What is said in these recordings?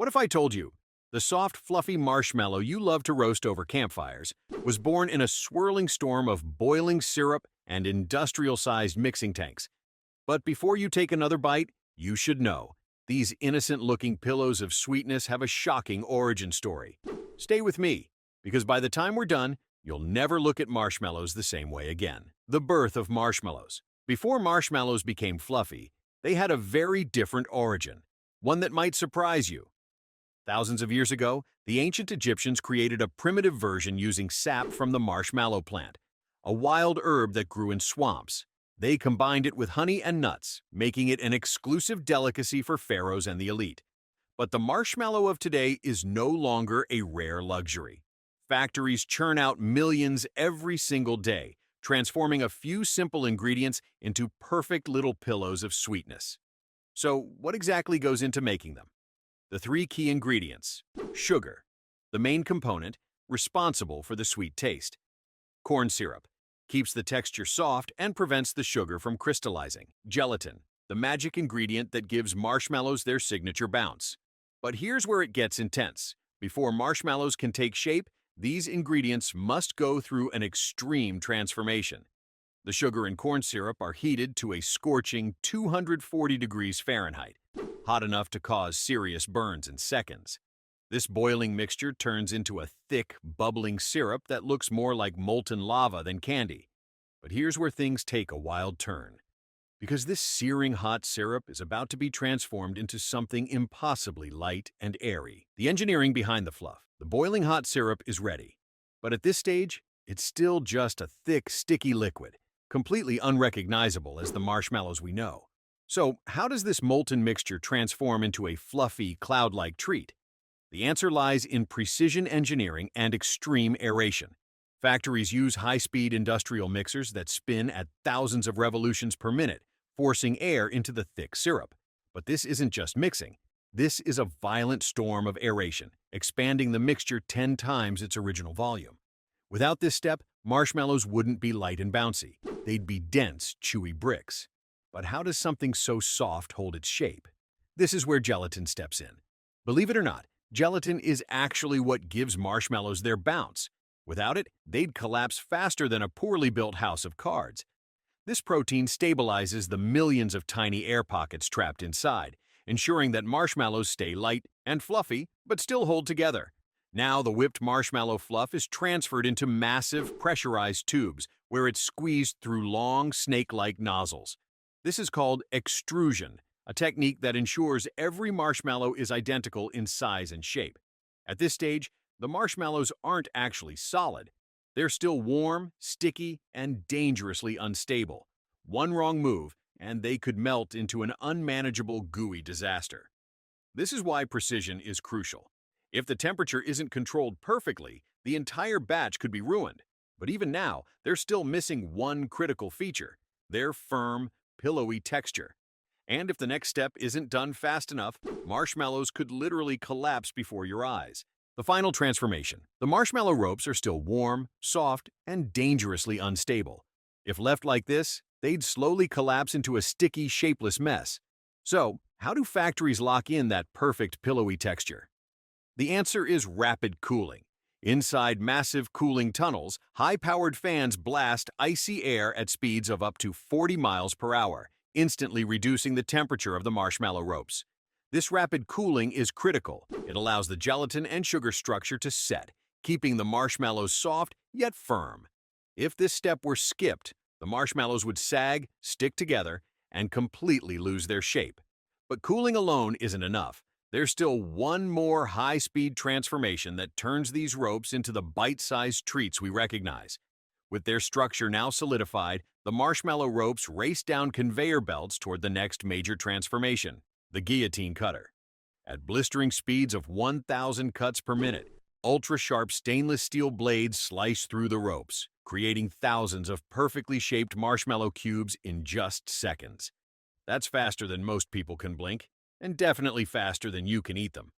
What if I told you the soft, fluffy marshmallow you love to roast over campfires was born in a swirling storm of boiling syrup and industrial-sized mixing tanks? But before you take another bite, you should know these innocent-looking pillows of sweetness have a shocking origin story. Stay with me, because by the time we're done, you'll never look at marshmallows the same way again. The birth of marshmallows. Before marshmallows became fluffy, they had a very different origin, one that might surprise you. Thousands of years ago, the ancient Egyptians created a primitive version using sap from the marshmallow plant, a wild herb that grew in swamps. They combined it with honey and nuts, making it an exclusive delicacy for pharaohs and the elite. But the marshmallow of today is no longer a rare luxury. Factories churn out millions every single day, transforming a few simple ingredients into perfect little pillows of sweetness. So, what exactly goes into making them? The three key ingredients: sugar, the main component responsible for the sweet taste; corn syrup, keeps the texture soft and prevents the sugar from crystallizing; gelatin, the magic ingredient that gives marshmallows their signature bounce. But here's where it gets intense. Before marshmallows can take shape, these ingredients must go through an extreme transformation. The sugar and corn syrup are heated to a scorching 240 degrees Fahrenheit, hot enough to cause serious burns in seconds. This boiling mixture turns into a thick, bubbling syrup that looks more like molten lava than candy. But here's where things take a wild turn. Because this searing hot syrup is about to be transformed into something impossibly light and airy. The engineering behind the fluff. The boiling hot syrup is ready. But at this stage, it's still just a thick, sticky liquid, completely unrecognizable as the marshmallows we know. So, how does this molten mixture transform into a fluffy, cloud-like treat? The answer lies in precision engineering and extreme aeration. Factories use high-speed industrial mixers that spin at thousands of revolutions per minute, forcing air into the thick syrup. But this isn't just mixing. This is a violent storm of aeration, expanding the mixture 10 times its original volume. Without this step, marshmallows wouldn't be light and bouncy. They'd be dense, chewy bricks. But how does something so soft hold its shape? This is where gelatin steps in. Believe it or not, gelatin is actually what gives marshmallows their bounce. Without it, they'd collapse faster than a poorly built house of cards. This protein stabilizes the millions of tiny air pockets trapped inside, ensuring that marshmallows stay light and fluffy, but still hold together. Now the whipped marshmallow fluff is transferred into massive, pressurized tubes, where it's squeezed through long, snake-like nozzles. This is called extrusion, a technique that ensures every marshmallow is identical in size and shape. At this stage, the marshmallows aren't actually solid. They're still warm, sticky, and dangerously unstable. One wrong move, and they could melt into an unmanageable, gooey disaster. This is why precision is crucial. If the temperature isn't controlled perfectly, the entire batch could be ruined. But even now, they're still missing one critical feature: their firm, pillowy texture. And if the next step isn't done fast enough, marshmallows could literally collapse before your eyes. The final transformation. The marshmallow ropes are still warm, soft, and dangerously unstable. If left like this, they'd slowly collapse into a sticky, shapeless mess. So, how do factories lock in that perfect pillowy texture? The answer is rapid cooling. Inside massive cooling tunnels, high-powered fans blast icy air at speeds of up to 40 miles per hour, instantly reducing the temperature of the marshmallow ropes. This rapid cooling is critical. It allows the gelatin and sugar structure to set, keeping the marshmallows soft yet firm. If this step were skipped, the marshmallows would sag, stick together, and completely lose their shape. But cooling alone isn't enough. There's still one more high-speed transformation that turns these ropes into the bite-sized treats we recognize. With their structure now solidified, the marshmallow ropes race down conveyor belts toward the next major transformation: the guillotine cutter. At blistering speeds of 1,000 cuts per minute, ultra-sharp stainless steel blades slice through the ropes, creating thousands of perfectly shaped marshmallow cubes in just seconds. That's faster than most people can blink, and definitely faster than you can eat them.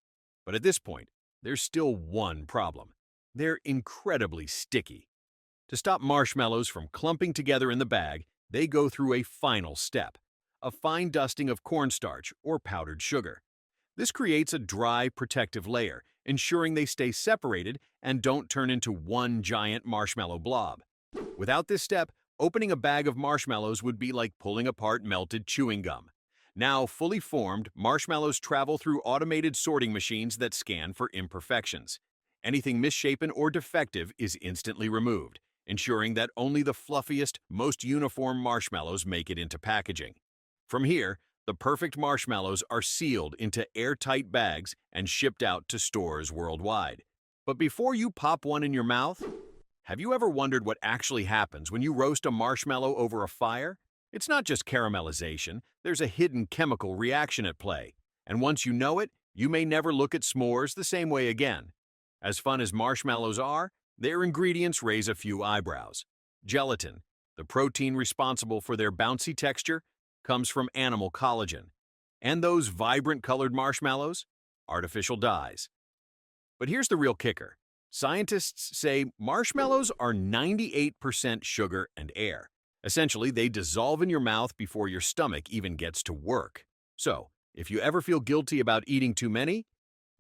But at this point, there's still one problem. They're incredibly sticky. To stop marshmallows from clumping together in the bag, they go through a final step: a fine dusting of cornstarch or powdered sugar. This creates a dry, protective layer, ensuring they stay separated and don't turn into one giant marshmallow blob. Without this step, opening a bag of marshmallows would be like pulling apart melted chewing gum. Now fully formed, marshmallows travel through automated sorting machines that scan for imperfections. Anything misshapen or defective is instantly removed, ensuring that only the fluffiest, most uniform marshmallows make it into packaging. From here, the perfect marshmallows are sealed into airtight bags and shipped out to stores worldwide. But before you pop one in your mouth, have you ever wondered what actually happens when you roast a marshmallow over a fire? It's not just caramelization, there's a hidden chemical reaction at play. And once you know it, you may never look at s'mores the same way again. As fun as marshmallows are, their ingredients raise a few eyebrows. Gelatin, the protein responsible for their bouncy texture, comes from animal collagen. And those vibrant colored marshmallows? Artificial dyes. But here's the real kicker. Scientists say marshmallows are 98% sugar and air. Essentially, they dissolve in your mouth before your stomach even gets to work. So, if you ever feel guilty about eating too many,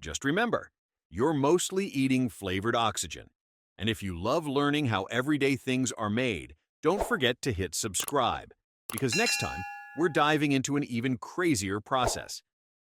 just remember, you're mostly eating flavored oxygen. And if you love learning how everyday things are made, don't forget to hit subscribe. Because next time, we're diving into an even crazier process.